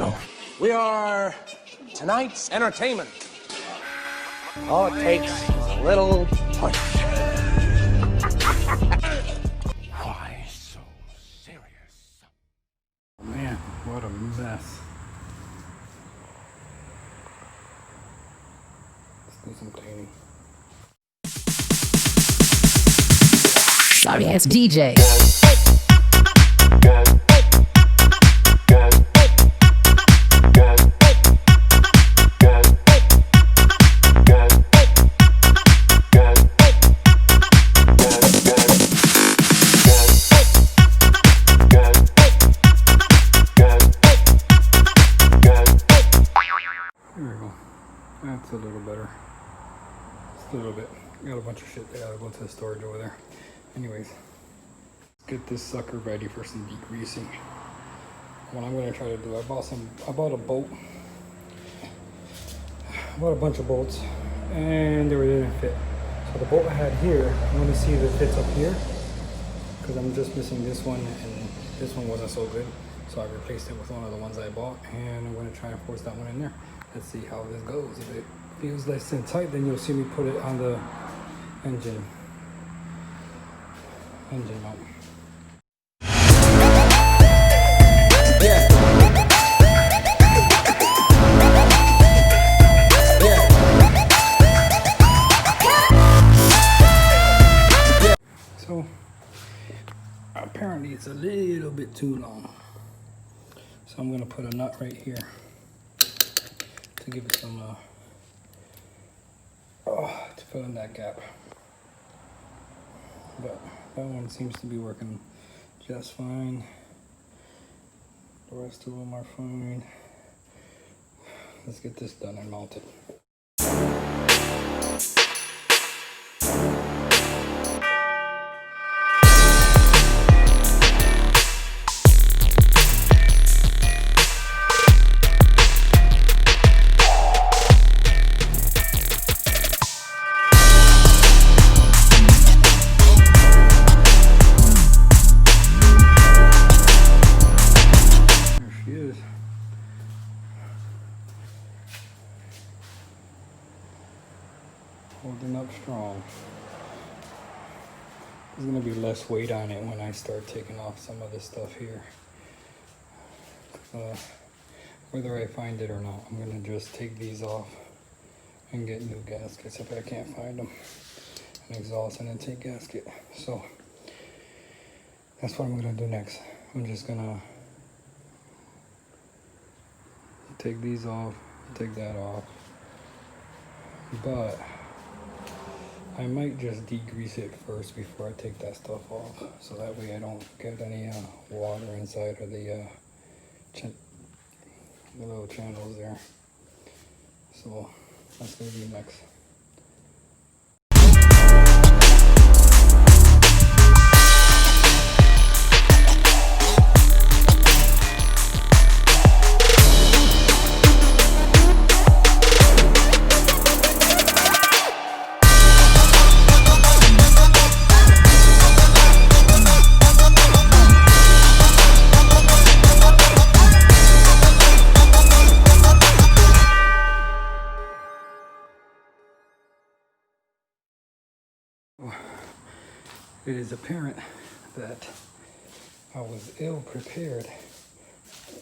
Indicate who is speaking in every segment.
Speaker 1: go.
Speaker 2: We are tonight's entertainment. All it takes is a little push.
Speaker 1: Why so serious? Man, what a mess. Let's do some cleaning.
Speaker 3: Sorry ass DJ.
Speaker 1: That's a little better. Just a little bit. Got a bunch of shit that gotta go to the storage over there. Anyways, let's get this sucker ready for some degreasing. What I'm gonna try to do, I bought a bolt. I bought a bunch of bolts and they didn't fit. So the bolt I had here, I want to see if it fits up here, because I'm just missing this one and this one wasn't so good. So I replaced it with one of the ones I bought, and I'm gonna try and force that one in there. Let's see how this goes. If it feels nice and tight, then you'll see me put it on the engine mount.
Speaker 2: Yeah.
Speaker 1: So apparently it's a little bit too long. So I'm gonna put a nut right here to give it some to fill in that gap. But that one seems to be working just fine. The rest of them are fine. Let's get this done and mounted. Holding up strong. There's gonna be less weight on it when I start taking off some of this stuff here. Whether I find it or not, I'm gonna just take these off and get new gaskets if I can't find them. An exhaust and intake gasket. So that's what I'm gonna do next. I'm just gonna take these off, take that off, but I might just degrease it first before I take that stuff off, so that way I don't get any water inside of the little channels there. So that's gonna be next. It is apparent that I was ill prepared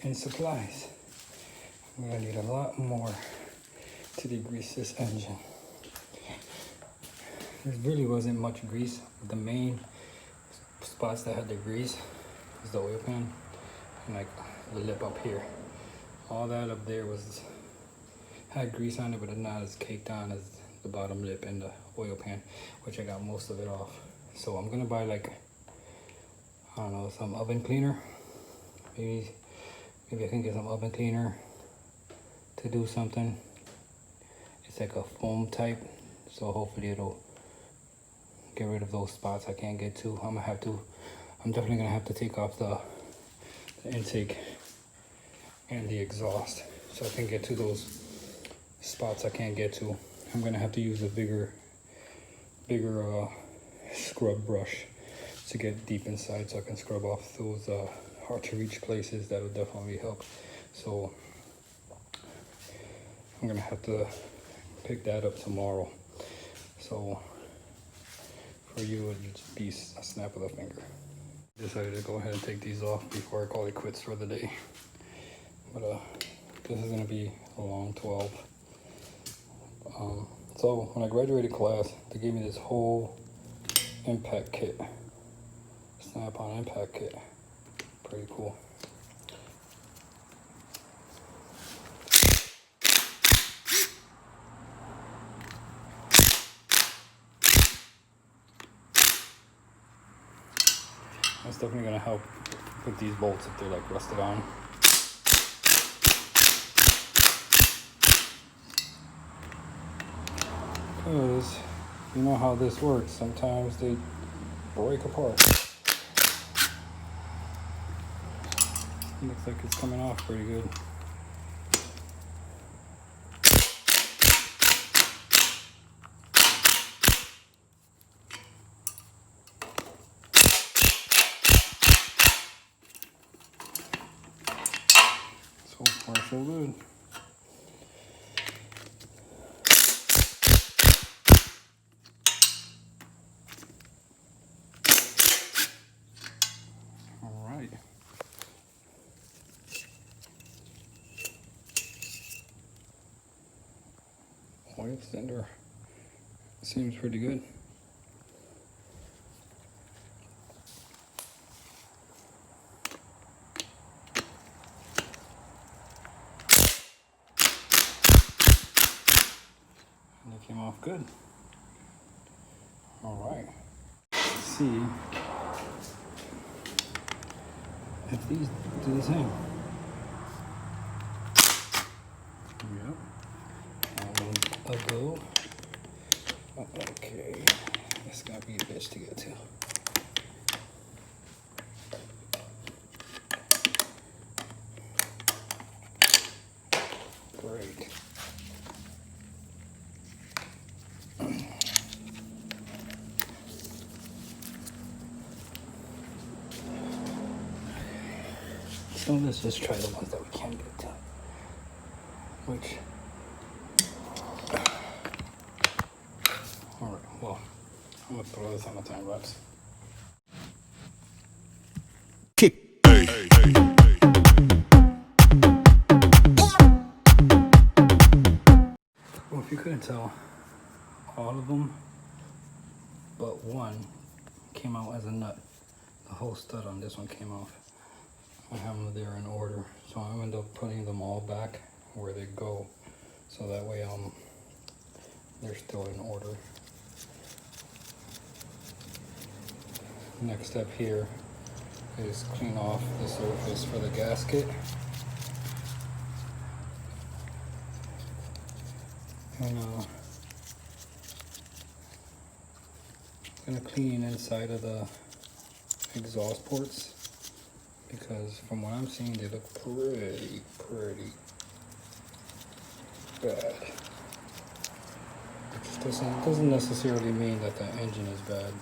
Speaker 1: in supplies. I'm gonna need a lot more to degrease this engine. There really wasn't much grease. The main spots that had the grease was the oil pan and like the lip up here. All that up there had grease on it, but not as caked on as the bottom lip and the oil pan, which I got most of it off. So I'm gonna buy like, I don't know, some oven cleaner. Maybe I can get some oven cleaner to do something. It's like a foam type, so hopefully it'll get rid of those spots I can't get to. I'm definitely gonna have to take off the intake and the exhaust so I can get to those spots I can't get to. I'm gonna have to use a bigger scrub brush to get deep inside so I can scrub off those hard to reach places. That'll definitely help. So I'm gonna have to pick that up tomorrow. So for you, it'd just be a snap of the finger. Decided to go ahead and take these off before I call it quits for the day. But this is gonna be a long 12. So when I graduated class, they gave me this whole impact kit, snap-on impact kit. Pretty cool. That's definitely gonna help with these bolts if they're like rusted on. Because you know how this works. Sometimes they break apart. Looks like it's coming off pretty good. So far, so good. All right. Oil center seems pretty good. And it came off good. All right. Let's see if these do the same. Yep. And a go. Okay. It's gonna be a bitch to get to. Great. So let's just try the ones that we can get to. Which, all right, well, I'm gonna throw this on the time lapse.
Speaker 2: Kick.
Speaker 1: Well, if you couldn't tell, all of them but one came out as a nut. The whole stud on this one came off. I have them there in order, so I end up putting them all back where they go, so that way they're still in order. Next step here is clean off the surface for the gasket. And I'm gonna clean inside of the exhaust ports, because from what I'm seeing, they look pretty bad. Which doesn't necessarily mean that the engine is bad.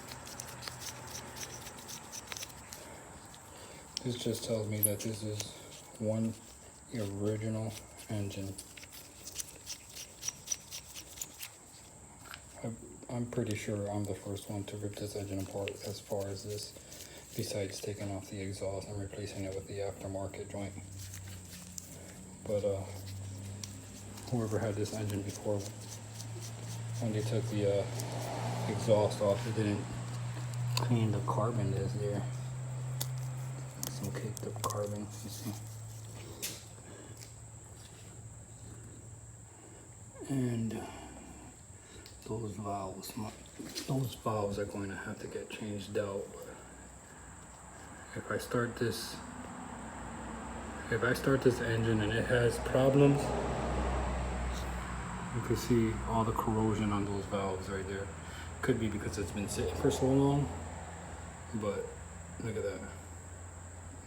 Speaker 1: This just tells me that this is one original engine. I'm pretty sure I'm the first one to rip this engine apart as far as this, besides taking off the exhaust and replacing it with the aftermarket joint. But whoever had this engine before, when they took the exhaust off, they didn't clean the carbon that's there. Some caked up carbon, you see. And those valves are going to have to get changed out. If I start this engine and it has problems, you can see all the corrosion on those valves right there. Could be because it's been sitting for so long, but look at that.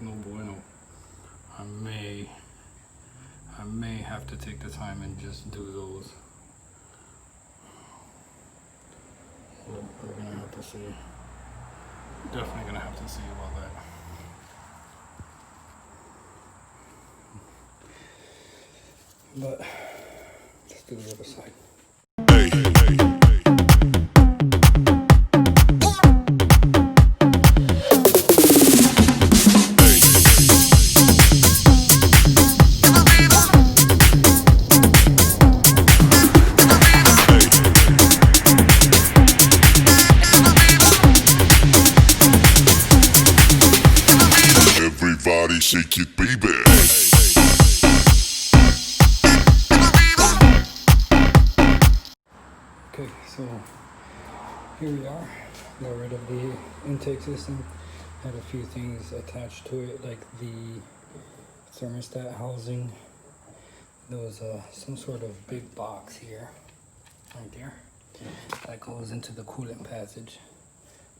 Speaker 1: No bueno. I may have to take the time and just do those. We're gonna have to see. Definitely gonna have to see about that. But let's do the other side.
Speaker 3: Everybody shake it, baby.
Speaker 1: Okay, so here we are. Got rid of the intake system. Had a few things attached to it, like the thermostat housing. There was some sort of big box here, right there, that goes into the coolant passage.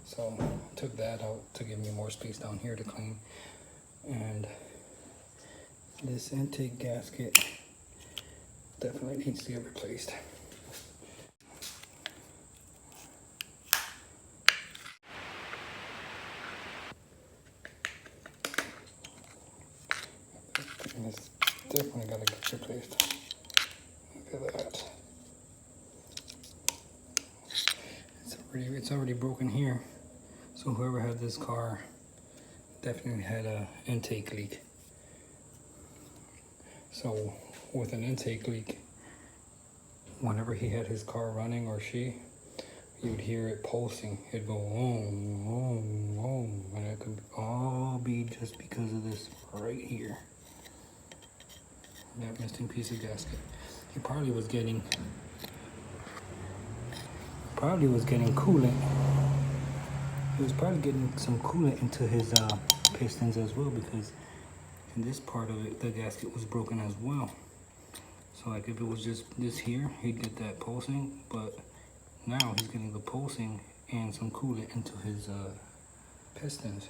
Speaker 1: So I took that out to give me more space down here to clean. And this intake gasket definitely needs to get replaced. And it's definitely gotta get replaced. Look at that. It's already broken here. So whoever had this car definitely had a intake leak. So with an intake leak, whenever he had his car running, or she, you'd hear it pulsing. It'd go boom, boom, boom, and it could all be just because of this right here. That missing piece of gasket. He probably was getting coolant. He was probably getting some coolant into his pistons as well, because in this part of it, the gasket was broken as well. So like if it was just this here, he'd get that pulsing, but now he's getting the pulsing and some coolant into his pistons,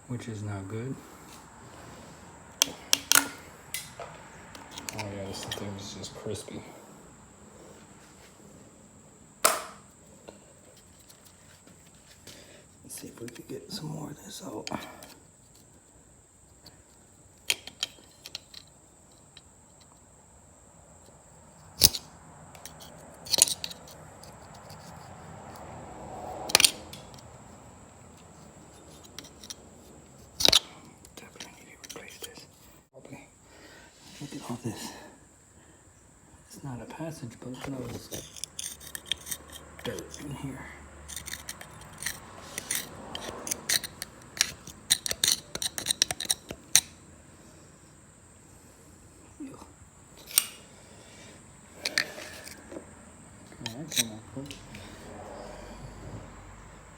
Speaker 1: which is not good. Oh yeah, this thing is just crispy. Let's see if we can get some more of this out. Definitely need to replace this. Probably. Look at all this. It's not a passage, but look at all this dirt in here.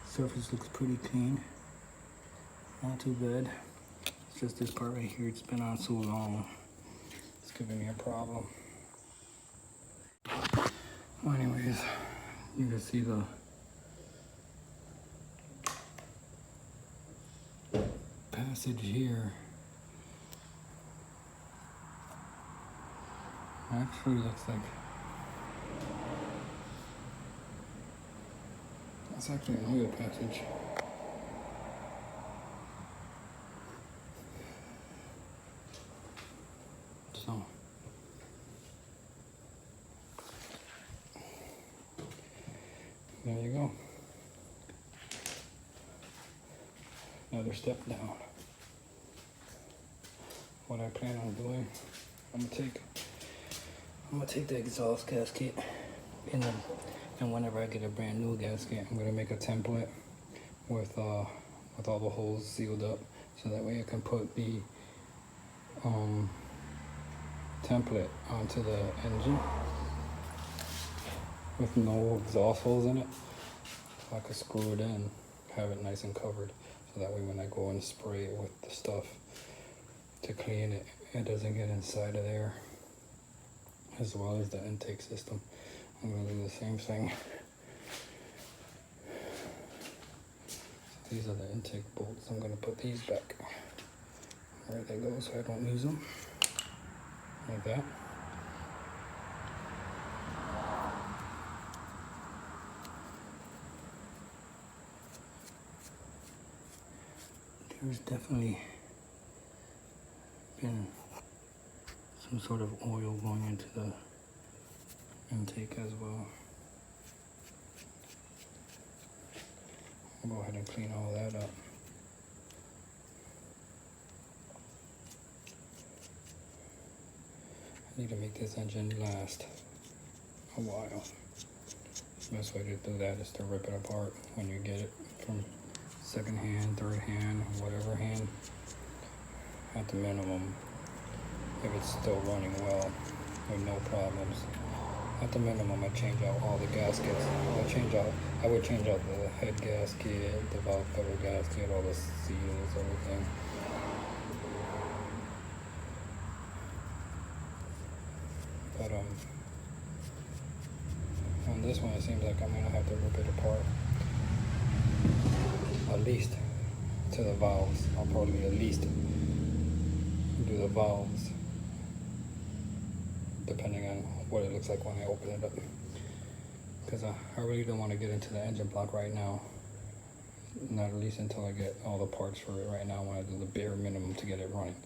Speaker 1: Surface looks pretty clean. Not too bad. It's just this part right here. It's been on so long. It's giving me a problem. Well, anyways, you can see the passage here. Actually looks like that's actually an oil passage. So there you go. Another step down. What I plan on doing, I'm gonna take the exhaust gasket and whenever I get a brand new gasket, I'm gonna make a template with all the holes sealed up, so that way I can put the template onto the engine with no exhaust holes in it. So I can screw it in, have it nice and covered, so that way when I go and spray it with the stuff to clean it, it doesn't get inside of there. As well as the intake system, I'm going to do the same thing. So these are the intake bolts. I'm going to put these back where they go so I don't lose them, like that. There's definitely been some sort of oil going into the intake as well. I'll go ahead and clean all that up. I need to make this engine last a while. The best way to do that is to rip it apart when you get it from second hand, third hand, whatever hand. At the minimum, if it's still running well with no problems, at the minimum I change out all the gaskets. I would change out the head gasket, the valve cover gasket, all the seals, everything. But on this one it seems like I'm gonna have to rip it apart. At least to the valves. I'll probably at least do the valves, depending on what it looks like when I open it up. Because I really don't want to get into the engine block right now. Not at least until I get all the parts for it. Right now I want to do the bare minimum to get it running.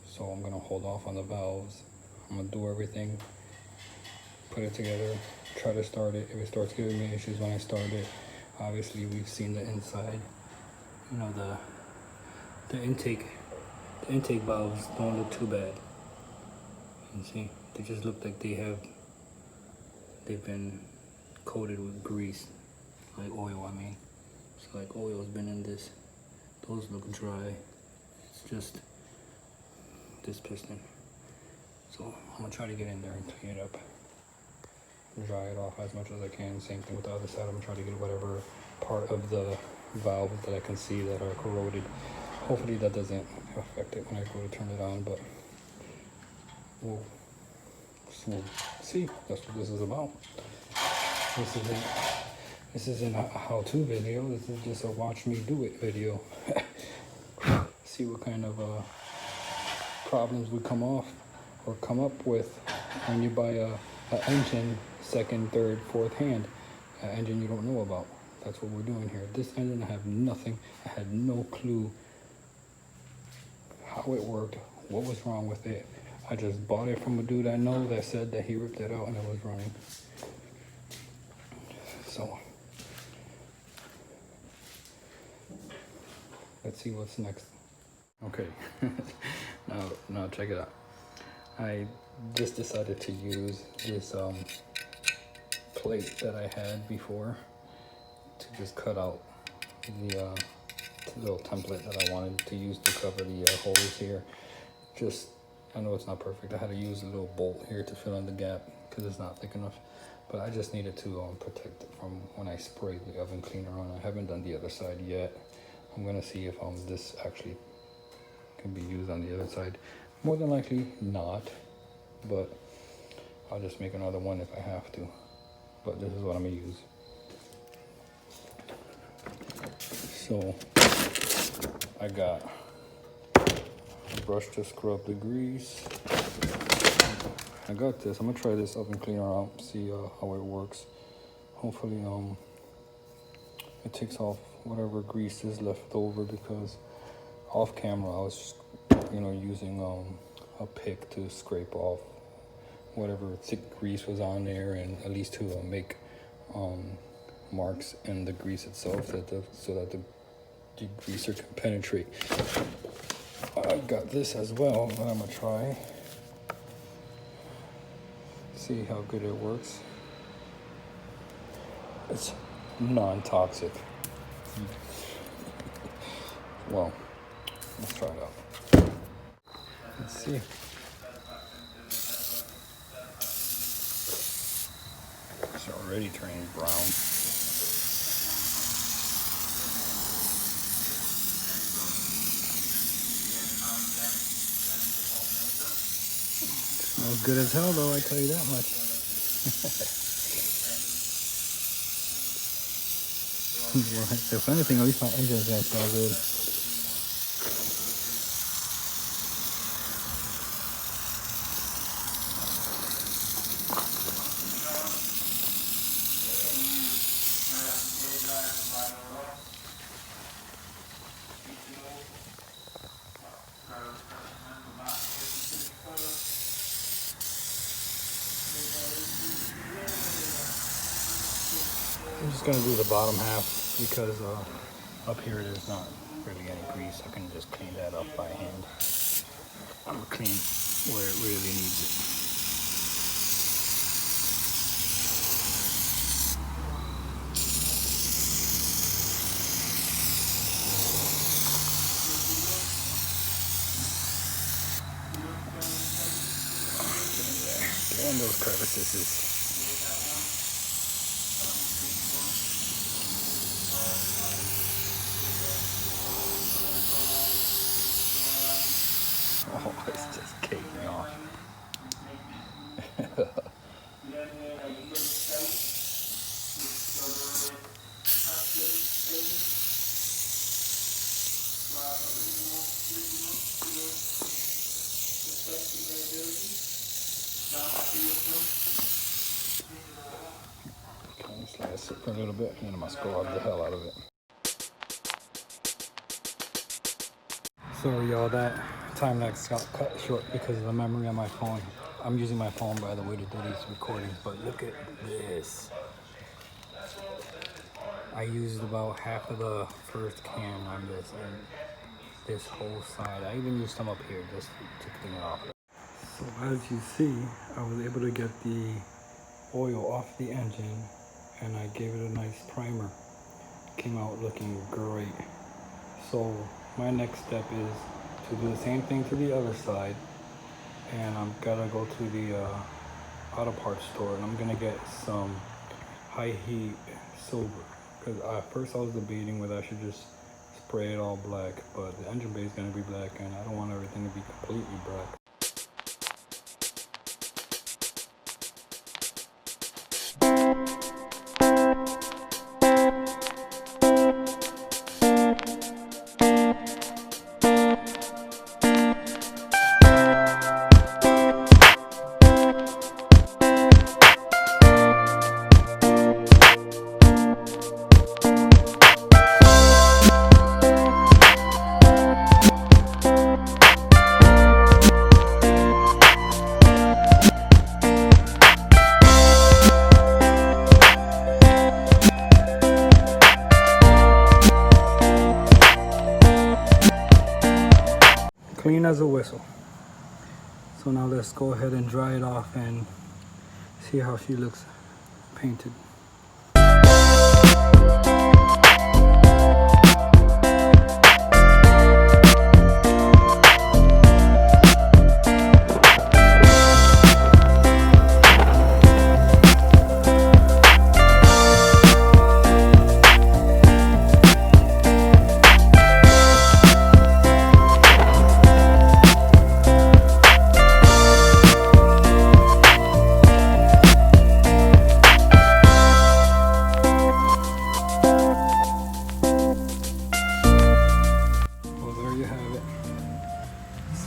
Speaker 1: So I'm going to hold off on the valves. I'm going to do everything, put it together, try to start it. If it starts giving me issues when I start it, obviously we've seen the inside. You know, the intake valves don't look too bad. You can see, they just look like they've been coated with grease, like oil, I mean. So like oil has been in this. Those look dry. It's just this piston. So I'm gonna try to get in there and clean it up, dry it off as much as I can. Same thing with the other side. I'm gonna try to get whatever part of the valve that I can see that are corroded. Hopefully that doesn't affect it when I go to turn it on, but we'll see. That's what this is about. This isn't a how-to video. This is just a watch me do it video. See what kind of problems we come up with when you buy a engine second, third, fourth hand, an engine you don't know about. That's what we're doing here. This engine, I have nothing. I had no clue how it worked, what was wrong with it. I just bought it from a dude I know that said that he ripped it out and it was running. So let's see what's next. Okay, now check it out. I just decided to use this plate that I had before to just cut out the little template that I wanted to use to cover the holes here. I know it's not perfect. I had to use a little bolt here to fill in the gap because it's not thick enough. But I just needed to protect it from when I spray the oven cleaner on. I haven't done the other side yet. I'm gonna see if this actually can be used on the other side. More than likely not, but I'll just make another one if I have to. But this is what I'm gonna use. So I got a brush to scrub the grease. I got this. I'm gonna try this oven cleaner out, see how it works. Hopefully it takes off whatever grease is left over, because off camera I was using a pick to scrape off whatever thick grease was on there, and at least to make marks in the grease itself so that the degreaser can penetrate. I got this as well that I'm gonna try. See how good it works. It's non-toxic. Well, let's try it out. Let's see. It's already turning brown. Smells good as hell though, I tell you that much. Well, if anything, at least my engine's gonna smell good. just gonna do the bottom half because up here there's not really any grease. I can just clean that up by hand. I'm gonna clean where it really needs it. Get in those crevices. Oh, it's just caking off. Okay, let's let it sit for a little bit and then I'm gonna scrub the hell out of it. Sorry y'all, that time lapse got cut short because of the memory on my phone. I'm using my phone, by the way, to do these recordings, but look at this. I used about half of the first can on this and this whole side. I even used some up here just to clean it off. So as you see, I was able to get the oil off the engine and I gave it a nice primer. Came out looking great. So my next step is to do the same thing to the other side, and I'm gonna go to the auto parts store and I'm gonna get some high heat silver, because at first I was debating whether I should just spray it all black, but the engine bay is gonna be black and I don't want everything to be completely black. Clean as a whistle. So now let's go ahead and dry it off and see how she looks painted.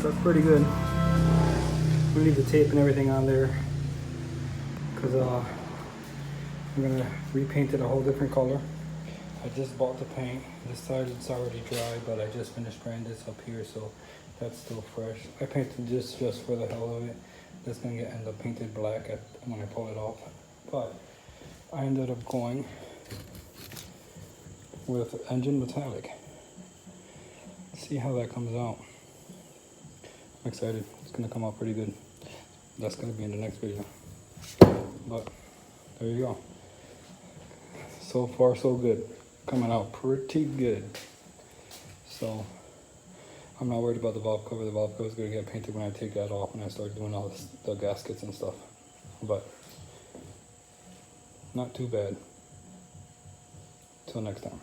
Speaker 1: That's pretty good. We'll leave the tape and everything on there because I'm gonna repaint it a whole different color. I just bought the paint. This side it's already dry, but I just finished spraying this up here, so that's still fresh. I painted this just for the hell of it. That's gonna end up painted black when I pull it off. But I ended up going with engine metallic. See how that comes out. I'm excited. It's gonna come out pretty good. That's gonna be in the next video. But there you go. So far so good. Coming out pretty good. So I'm not worried about the valve cover. The valve cover is gonna get painted when I take that off and I start doing all the gaskets and stuff. But not too bad. Till next time.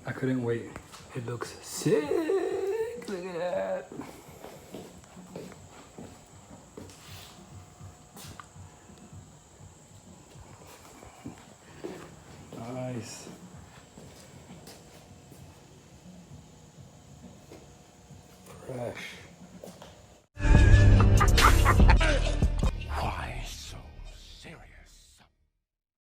Speaker 1: I couldn't wait. It looks sick. Look at that. Nice. Fresh.